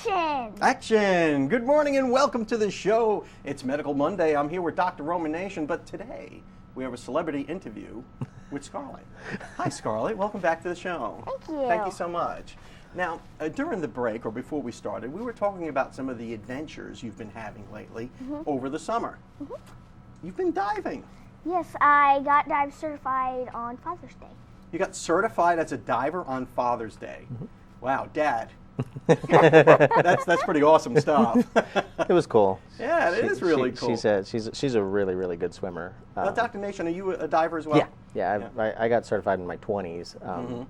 Action! Action! Good morning and welcome to the show. It's Medical Monday. I'm here with Dr. Roman Nation, but today we have a celebrity interview with Scarlett. Hi, Scarlett. Welcome back to the show. Thank you. Thank you so much. Now, during the break, or before we started, we were talking about some of the adventures you've been having lately over the summer. You've been diving. Yes, I got dive certified on Father's Day. You got certified as a diver on Father's Day. Wow, Dad. that's pretty awesome stuff. It was cool. Yeah, it is really cool. She said she's a really good swimmer. Well, Dr. Nation, are you a diver as well? Yeah. I got certified in my 20s,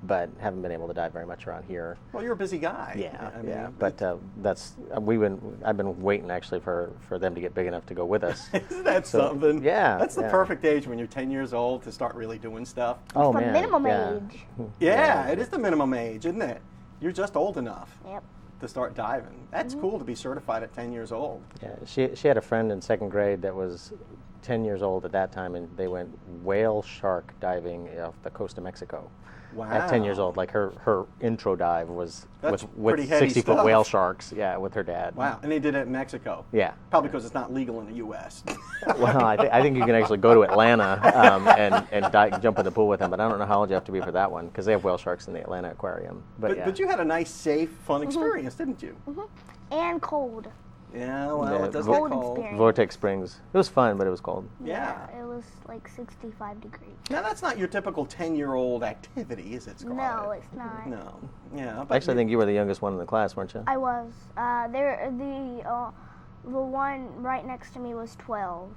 but haven't been able to dive very much around here. Well, you're a busy guy. Yeah. But I've been waiting actually for them to get big enough to go with us. Isn't that something? Yeah. That's the perfect age when you're 10 years old to start really doing stuff. Oh the man. minimum yeah. age. Yeah, it is the minimum age, isn't it? You're just old enough Yep. to start diving. That's cool to be certified at 10 years old. Yeah. She had a friend in second grade that was 10 years old at that time, and they went whale shark diving off the coast of Mexico. Wow. At 10 years old, like her intro dive was That's with pretty heavy 60-foot stuff. whale sharks. Yeah, with her dad. Wow, and they did it in Mexico. Yeah. Probably because it's not legal in the U.S. Well, I think you can actually go to Atlanta and jump in the pool with them, but I don't know how old you have to be for that one because they have whale sharks in the Atlanta aquarium. But you had a nice, safe, fun experience, didn't you? And cold. Yeah, well, Yeah, it does cold get cold. experience. Vortex Springs. It was fun, but it was cold. Yeah. It was like 65 degrees. Now, that's not your typical 10-year-old activity, is it, Scarlett? No, it's not. No. Yeah. But Actually, I think you were the youngest one in the class, weren't you? I was. The one right next to me was 12.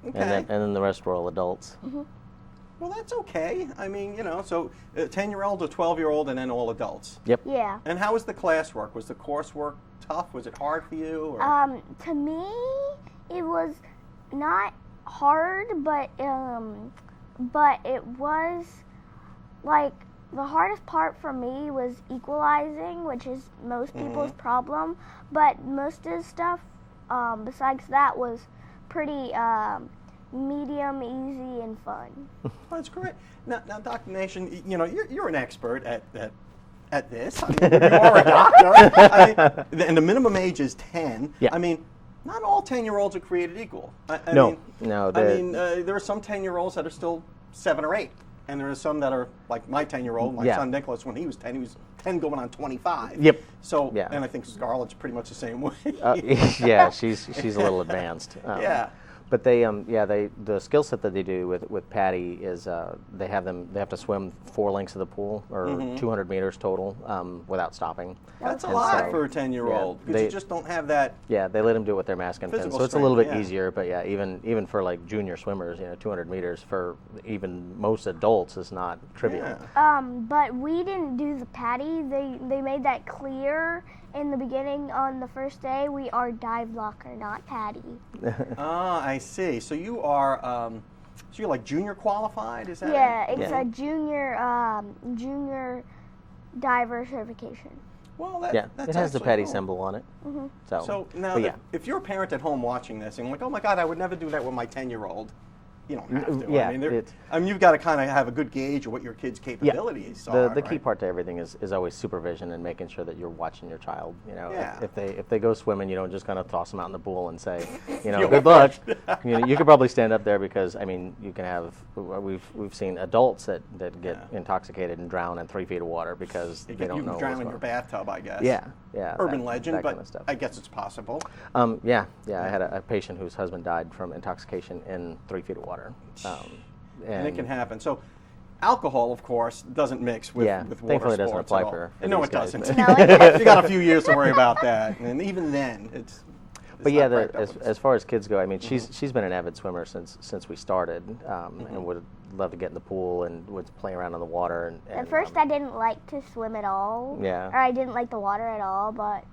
Okay. And then the rest were all adults. Well, that's okay. I mean, so 10-year-old or 12-year-old and then all adults. Yep. Yeah. And how was the classwork? Was the coursework tough? Was it hard for you? Or? To me, it was not hard, but it was like the hardest part for me was equalizing, which is most people's problem. But most of the stuff besides that was pretty medium, easy, and fun. That's great. Now, Dr. Nation, you're an expert at this. I mean, you are a doctor. And the minimum age is 10. Yeah. I mean, not all 10-year-olds are created equal. No. There are some 10-year-olds that are still 7 or 8. And there are some that are like my 10-year-old, my son Nicholas, when he was 10 going on 25. Yep. So, Yeah. and I think Scarlett's pretty much the same way. Yeah, she's a little advanced. Yeah. But the skill set that they do with Patty is they have to swim 4 lengths of the pool or 200 meters total without stopping. That's a And lot so, for a 10-year-old because you just don't have that. Yeah, they let them do it with their mask and fins, Physical so it's a little bit strength, easier. But yeah, even for like junior swimmers, 200 meters for even most adults is not trivial. Yeah. But we didn't do the patty. They made that clear in the beginning on the first day. We are dive locker, not patty. Ah, I see. So you are, so you're like junior qualified, is that Yeah, it? it's a junior diver certification. Well, Yeah, that's it has the actually Patty cool. symbol on it. So now, but yeah. if you're a parent at home watching this and like, oh my God, I would never do that with my 10-year-old. You don't have to. Yeah, I mean, you've got to kind of have a good gauge of what your kid's capabilities are. The key right? part to everything is always supervision and making sure that you're watching your child. Yeah. If they go swimming, you don't just kind of toss them out in the pool and say, good luck. You could probably stand up there because I mean you can have we've seen adults that get intoxicated and drown in 3 feet of water because they don't know. You drown in your bathtub, I guess. Yeah. Urban legend, that but kind of stuff. I guess it's possible. I had a patient whose husband died from intoxication in 3 feet of water. And it can happen. So, alcohol, of course, doesn't mix with water thankfully it doesn't sports apply at all. for No, these it guys. doesn't. No, it You got a few years to worry about that, and even then, it's. But yeah, not right, that as far as kids go, I mean, she's been an avid swimmer since we started, and would love to get in the pool and would play around in the water. And At first, I didn't like to swim at all. Yeah. Or I didn't like the water at all. But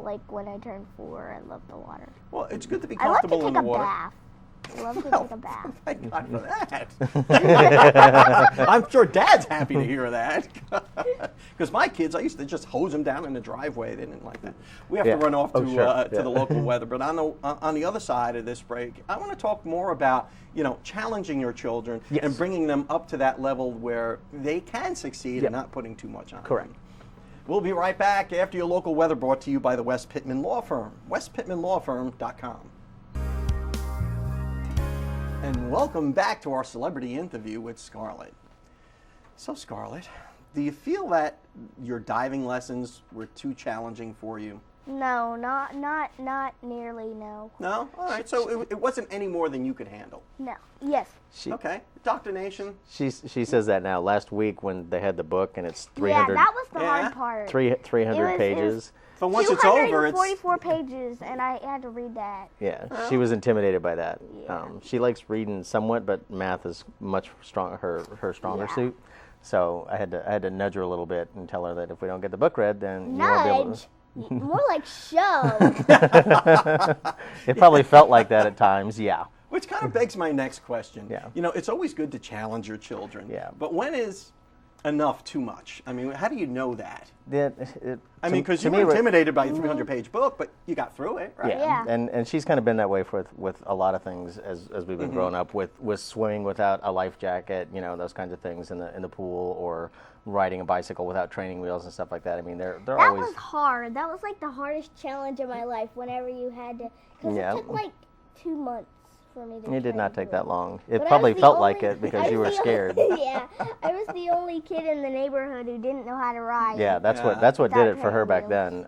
like when I turned 4, I loved the water. Well, it's good to be I love to comfortable take in the a water. bath. I love to take a bath. Thank God for that. I'm sure Dad's happy to hear that. Because my kids, I used to just hose them down in the driveway. They didn't like that. We have to run off to the local weather. But on the other side of this break, I want to talk more about challenging your children and bringing them up to that level where they can succeed and not putting too much on them. Correct. We'll be right back after your local weather, brought to you by the West Pittman Law Firm, westpittmanlawfirm.com. And welcome back to our celebrity interview with Scarlett. So Scarlett, do you feel that your diving lessons were too challenging for you? No, not nearly, no. No? All right, so it wasn't any more than you could handle. No. Yes. Okay. Dr. Nation? She says that now. Last week when they had the book and it's 300... Yeah, that was the hard part. 300 pages. But once it's over, it's 244 pages, and I had to read that. Yeah, she was intimidated by that. Yeah. She likes reading somewhat, but math is much stronger, her stronger suit. So I had to nudge her a little bit and tell her that if we don't get the book read, then you won't be able to... More like shove. It probably felt like that at times, yeah. Which kind of begs my next question. Yeah. You know, it's always good to challenge your children. Yeah. But when is enough too much? I mean, how do you know that? I mean, because you were intimidated by a 300-page book, but you got through it, right? Yeah. And she's kind of been that way with a lot of things as we've been growing up, with swimming without a life jacket, you know, those kinds of things in the pool, or riding a bicycle without training wheels and stuff like that. I mean, they're that always... was hard. That was like the hardest challenge of my life. Whenever you had to, because it took like 2 months for me to. It did not take that long. It But probably felt like it because you were scared. Yeah, I was the only kid in the neighborhood who didn't know how to ride. Yeah, that's what did it for her back then.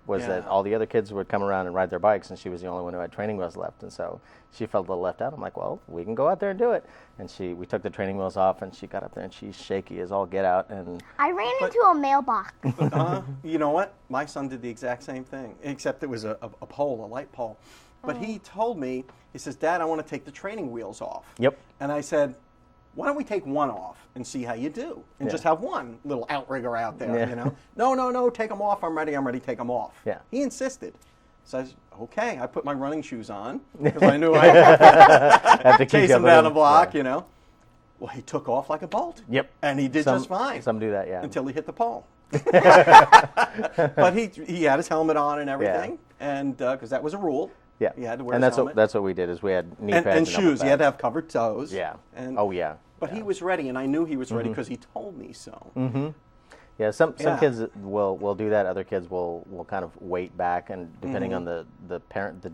Was that all the other kids would come around and ride their bikes, and she was the only one who had training wheels left, and so she felt a little left out. I'm like, well, we can go out there and do it. And we took the training wheels off, and she got up there, and she's shaky as all get out. And I ran into a mailbox. You know what? My son did the exact same thing, except it was a pole, a light pole. But he told me, he says, Dad, I want to take the training wheels off. Yep. And I said, why don't we take one off and see how you do? And just have one little outrigger out there, you know? No, take them off. I'm ready, take them off. Yeah. He insisted. So I said, okay. I put my running shoes on because I knew I had to chase him down the block, you know? Well, he took off like a bolt. Yep. And he did just fine. Some do that, yeah. Until he hit the pole. But he had his helmet on and everything, and because that was a rule. Yeah, he had to wear and his helmet. that's what we did. Is we had knee pads and shoes. He had to have covered toes. Yeah. And, But he was ready, and I knew he was ready because he told me so. Mm-hmm. Yeah, some kids will do that. Other kids will kind of wait back, and depending on the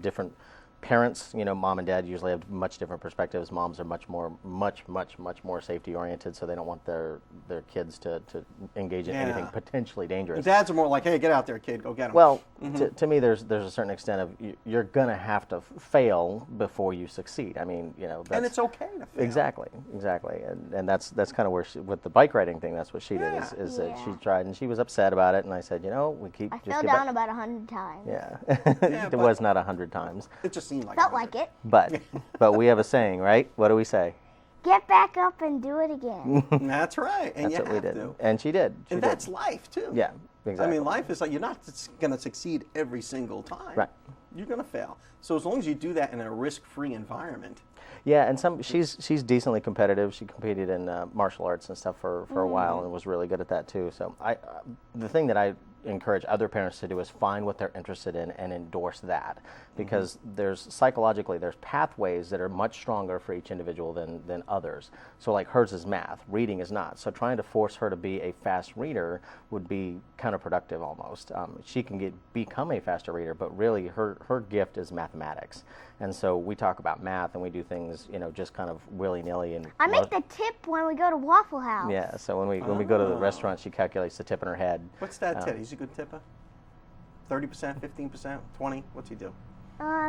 different parents, you know, mom and dad usually have much different perspectives. Moms are much more safety oriented, so they don't want their kids to engage in anything potentially dangerous. And dads are more like, hey, get out there, kid, go get them. Well, to me, there's a certain extent of you're gonna have to fail before you succeed. I mean, you know, and it's okay to fail. Exactly, and that's kind of where with the bike riding thing, that's what she did. Is that she tried, and she was upset about it, and I said, you know, I fell down about 100 times. Yeah, it was not 100 times. It just seemed like felt like it. But we have a saying, right? What do we say? Get back up and do it again. That's right. And that's what we did. To. And she did. And that's life, too. Yeah, exactly. I mean, life is like you're not going to succeed every single time. Right. You're going to fail. So as long as you do that in a risk-free environment. Yeah, and she's decently competitive. She competed in martial arts and stuff for a while and was really good at that, too. So the thing that I encourage other parents to do is find what they're interested in and endorse that, because there's pathways that are much stronger for each individual than others. So like hers is math, reading is not. So trying to force her to be a fast reader would be counterproductive almost. She can become a faster reader, but really her gift is mathematics. And so we talk about math and we do things, you know, just kind of willy-nilly. And I make the tip when we go to Waffle House. Yeah, so when we go to the restaurant, she calculates the tip in her head. What's that tip? He's a good tipper? 30%, 15%, 20? What's he do?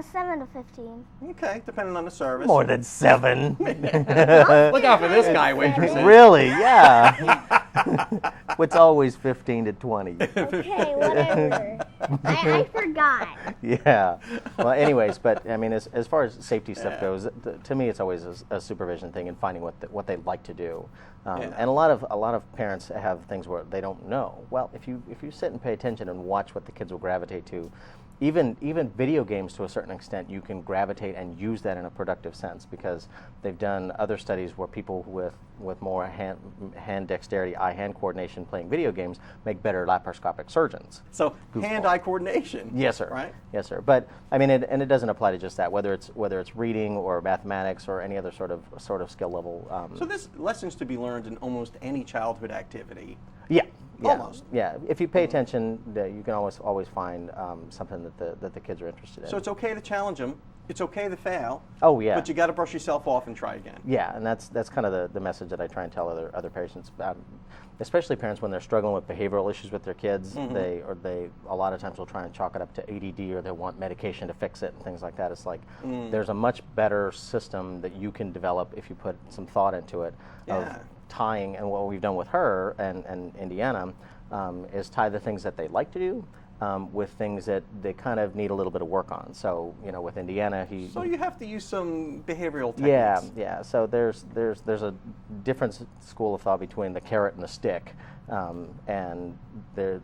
7 to 15. Okay, depending on the service. More than 7. Look out for this guy, waitress. Really? Yeah. It's always 15 to 20. Okay, whatever. I forgot. Yeah. Well, anyways, but I mean, as far as safety stuff goes, to me, it's always a supervision thing and finding what they like to do. And a lot of parents have things where they don't know. Well, if you sit and pay attention and watch what the kids will gravitate to, even video games to a certain extent, you can gravitate and use that in a productive sense, because they've done other studies where people with more hand dexterity, eye-hand coordination playing video games make better laparoscopic surgeons. So hand-eye coordination. Yes, sir. Right? Yes, sir. But I mean, it doesn't apply to just that. Whether it's reading or mathematics or any other sort of skill level. So there's lessons to be learned in almost any childhood activity. Yeah. Almost. Yeah. If you pay attention, you can always find something that the kids are interested in. So it's okay to challenge them. It's okay to fail. Oh yeah. But you got to brush yourself off and try again. Yeah, and that's kind of the message that I try and tell other patients, especially parents when they're struggling with behavioral issues with their kids. They a lot of times will try and chalk it up to ADD, or they want medication to fix it and things like that. It's like there's a much better system that you can develop if you put some thought into it. Of tying, and what we've done with her and Indiana is tie the things that they like to do with things that they kind of need a little bit of work on. So, with Indiana, So you have to use some behavioral techniques. Yeah. So there's a different school of thought between the carrot and the stick, and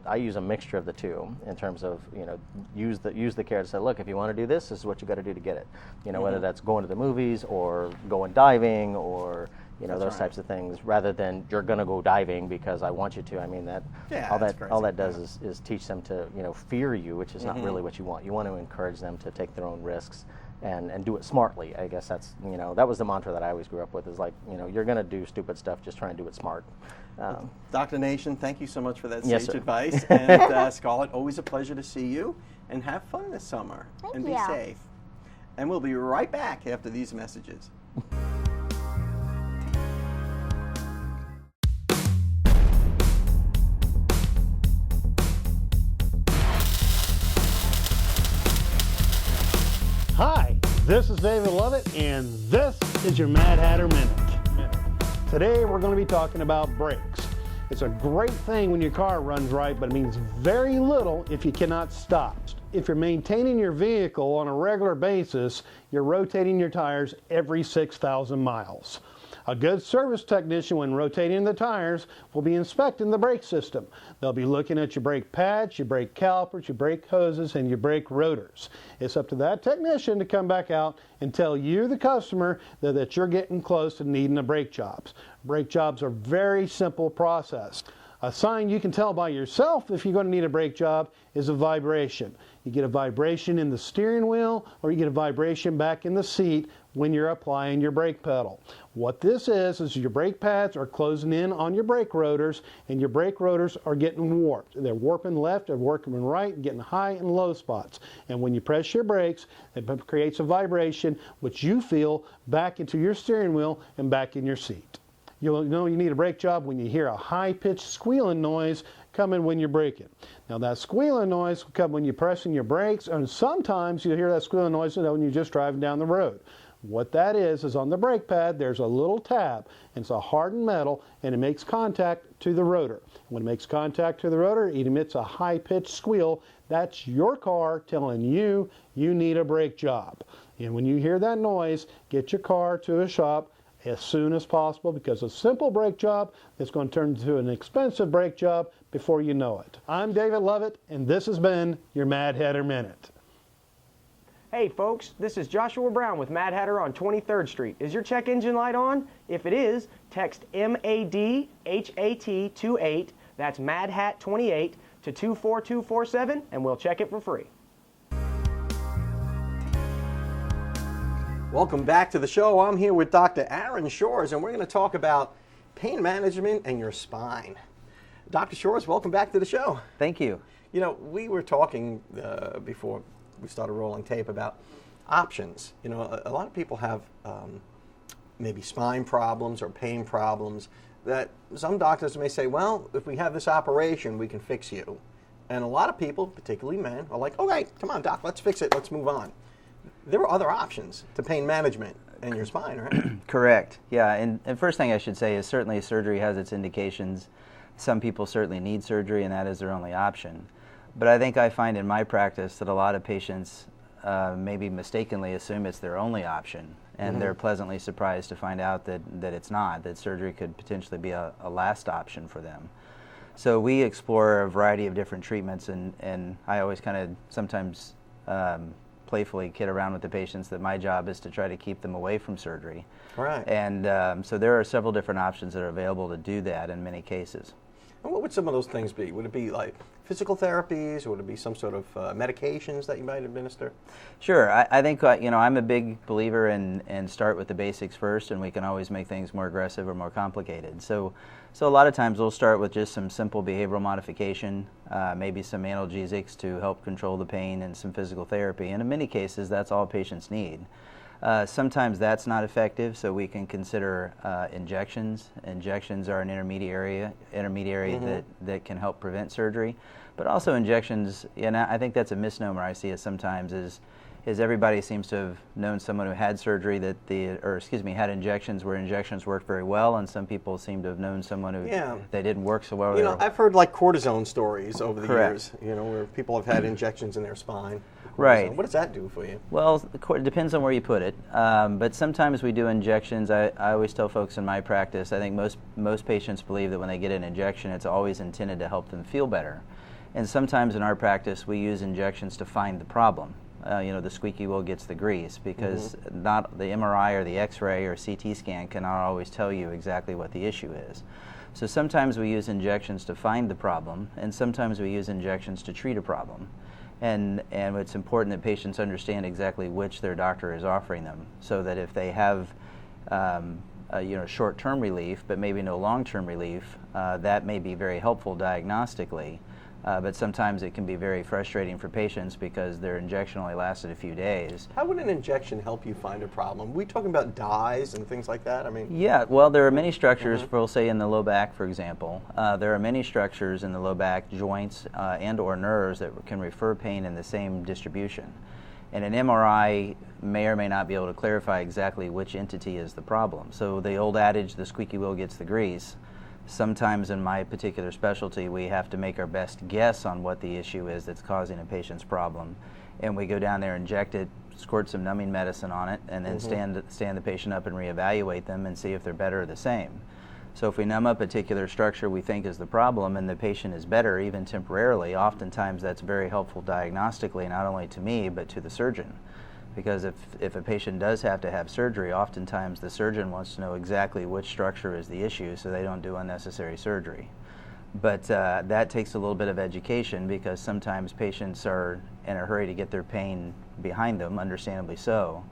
I use a mixture of the two in terms of use the carrot to say, look, if you want to do this is what you got to do to get it. Whether that's going to the movies or going diving or those types of things, rather than you're going to go diving because I want you to. I mean all that does is teach them to fear you, which is not really what you want. You want to encourage them to take their own risks and do it smartly. I guess that's that was the mantra that I always grew up with, is like you're going to do stupid stuff, just try and do it smart. Dr. Nation, thank you so much for that Yes, sage sir. advice. And Scarlett, always a pleasure to see you, and have fun this summer. Thank and you. be safe. And we'll be right back after these messages. Hi, this is David Lovett, and this is your Mad Hatter Minute. Today we're going to be talking about brakes. It's a great thing when your car runs right, but it means very little if you cannot stop. If you're maintaining your vehicle on a regular basis, you're rotating your tires every 6,000 miles. A good service technician, when rotating the tires, will be inspecting the brake system. They'll be looking at your brake pads, your brake calipers, your brake hoses, and your brake rotors. It's up to that technician to come back out and tell you, the customer, that you're getting close to needing a brake job. Brake jobs are a very simple process. A sign you can tell by yourself if you're going to need a brake job is a vibration. You get a vibration in the steering wheel, or you get a vibration back in the seat when you're applying your brake pedal. What this is your brake pads are closing in on your brake rotors, and your brake rotors are getting warped. They're warping left, they're warping right, getting high and low spots. And when you press your brakes, it creates a vibration which you feel back into your steering wheel and back in your seat. You'll know you need a brake job when you hear a high-pitched squealing noise coming when you're braking. Now that squealing noise will come when you're pressing your brakes, and sometimes you'll hear that squealing noise when you're just driving down the road. What that is on the brake pad, there's a little tab, and it's a hardened metal, and it makes contact to the rotor. When it makes contact to the rotor, it emits a high-pitched squeal. That's your car telling you you need a brake job. And when you hear that noise, get your car to a shop as soon as possible, because a simple brake job is going to turn into an expensive brake job before you know it. I'm David Lovett, and this has been your Mad Hatter Minute. Hey folks, this is Joshua Brown with Mad Hatter on 23rd Street. Is your check engine light on? If it is, text MADHAT28, that's MADHAT28, to 24247, and we'll check it for free. Welcome back to the show. I'm here with Dr. Aaron Shores, and we're going to talk about pain management and your spine. Dr. Shores, welcome back to the show. Thank you. We were talking before we started rolling tape about options. A lot of people have maybe spine problems or pain problems that some doctors may say, well, if we have this operation, we can fix you. And a lot of people, particularly men, are like, okay, come on, doc, let's fix it, let's move on. There are other options to pain management in your spine, right? Correct. Yeah, and first thing I should say is certainly surgery has its indications. Some people certainly need surgery, and that is their only option. But I think I find in my practice that a lot of patients maybe mistakenly assume it's their only option, and they're pleasantly surprised to find out that it's not, that surgery could potentially be a last option for them. So we explore a variety of different treatments, and I always kind of sometimes playfully kid around with the patients that my job is to try to keep them away from surgery. Right. And so there are several different options that are available to do that in many cases. And what would some of those things be? Would it be like physical therapies, or would it be some sort of medications that you might administer? Sure. I think I'm a big believer in start with the basics first, and we can always make things more aggressive or more complicated. So a lot of times we'll start with just some simple behavioral modification, maybe some analgesics to help control the pain, and some physical therapy. And in many cases, that's all patients need. Sometimes that's not effective, so we can consider injections. Injections are an intermediary that can help prevent surgery. But also injections, and I think that's a misnomer I see it sometimes, is everybody seems to have known someone who had surgery had injections where injections worked very well, and some people seem to have known someone who they didn't work so well. I've heard like cortisone stories over the Correct. years, where people have had injections in their spine. Right. What does that do for you? Well, it depends on where you put it. But sometimes we do injections. I always tell folks in my practice, I think most patients believe that when they get an injection, it's always intended to help them feel better. And sometimes in our practice, we use injections to find the problem. The squeaky wheel gets the grease, because not the MRI or the X-ray or CT scan cannot always tell you exactly what the issue is. So sometimes we use injections to find the problem, and sometimes we use injections to treat a problem. And it's important that patients understand exactly which their doctor is offering them, so that if they have short-term relief but maybe no long-term relief, that may be very helpful diagnostically. But sometimes it can be very frustrating for patients because their injection only lasted a few days. How would an injection help you find a problem? Are we talking about dyes and things like that? Yeah, well, there are many structures, we'll say in the low back, for example. There are many structures in the low back, joints and or nerves that can refer pain in the same distribution. And an MRI may or may not be able to clarify exactly which entity is the problem. So the old adage, the squeaky wheel gets the grease. Sometimes in my particular specialty, we have to make our best guess on what the issue is that's causing a patient's problem. And we go down there, inject it, squirt some numbing medicine on it, and then stand the patient up and reevaluate them and see if they're better or the same. So if we numb a particular structure we think is the problem and the patient is better, even temporarily, oftentimes that's very helpful diagnostically, not only to me, but to the surgeon. Because if a patient does have to have surgery, oftentimes the surgeon wants to know exactly which structure is the issue so they don't do unnecessary surgery. But that takes a little bit of education, because sometimes patients are in a hurry to get their pain behind them, understandably so.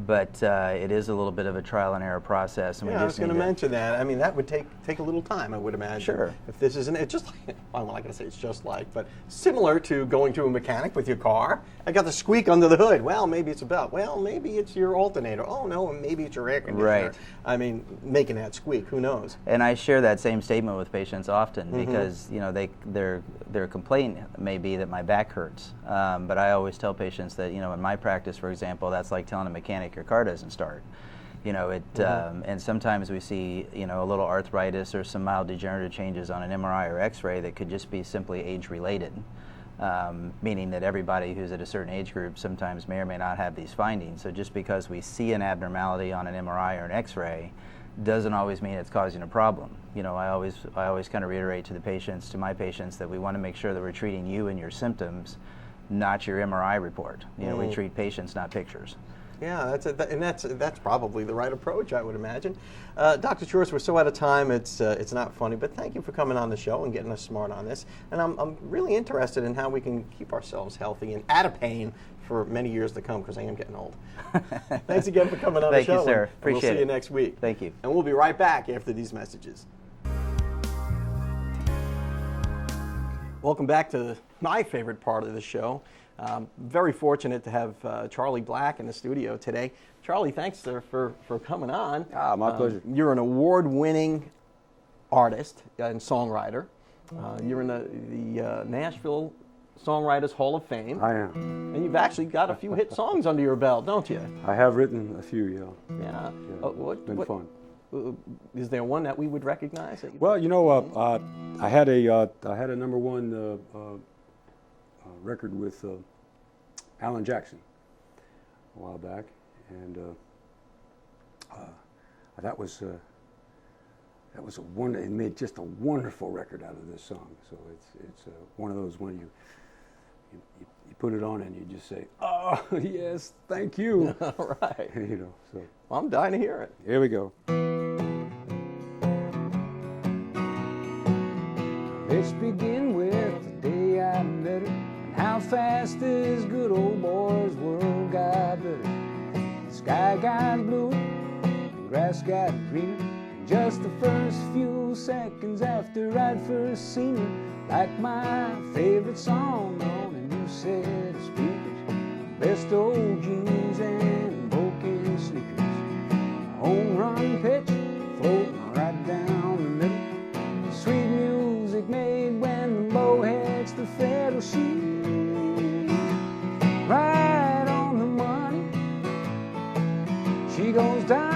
But it is a little bit of a trial and error process. And I was going to mention that. That would take a little time, I would imagine. Sure. If this isn't, it's just like, I'm not going to say it's just like, but similar to going to a mechanic with your car. I got the squeak under the hood. Well, maybe it's a belt. Well, maybe it's your alternator. Oh, no, maybe it's your air conditioner. Right. Making that squeak, who knows? And I share that same statement with patients often, because their complaint may be that my back hurts. But I always tell patients that, in my practice, for example, that's like telling a mechanic your car doesn't start. And sometimes we see, a little arthritis or some mild degenerative changes on an MRI or X-ray that could just be simply age-related, meaning that everybody who's at a certain age group sometimes may or may not have these findings. So just because we see an abnormality on an MRI or an X-ray doesn't always mean it's causing a problem. I always kind of reiterate to my patients that we want to make sure that we're treating you and your symptoms, not your MRI report. We treat patients, not pictures. Yeah, that's probably the right approach, I would imagine. Dr. Church, we're so out of time, it's not funny, but thank you for coming on the show and getting us smart on this. And I'm really interested in how we can keep ourselves healthy and out of pain for many years to come, because I am getting old. Thanks again for coming on the show. Thank you, sir. Appreciate it. We'll see you next week. Thank you. And we'll be right back after these messages. Welcome back to my favorite part of the show. Very fortunate to have Charlie Black in the studio today. Charlie, thanks for coming on. My pleasure. You're an award-winning artist and songwriter. You're in the Nashville Songwriters Hall of Fame. I am. And you've actually got a few hit songs under your belt, don't you? I have written a few, yeah. Yeah. It's been fun. Is there one that we would recognize? Well, I had a number one record with Alan Jackson a while back, and that was it made just a wonderful record out of this song. So it's one of those when you put it on and you just say, "Oh yes, thank you." All right. So well, I'm dying to hear it. Here we go. begin with the day I met her, and how fast this good old boy's world got better. The sky got bluer, the grass got greener, and just the first few seconds after I'd first seen her, like my favorite song on a new set of speakers, best old jeans and broken sneakers, a home run pitch floating right down the middle, sweet music made when the bow hits the fiddle. She's right on the money. She goes down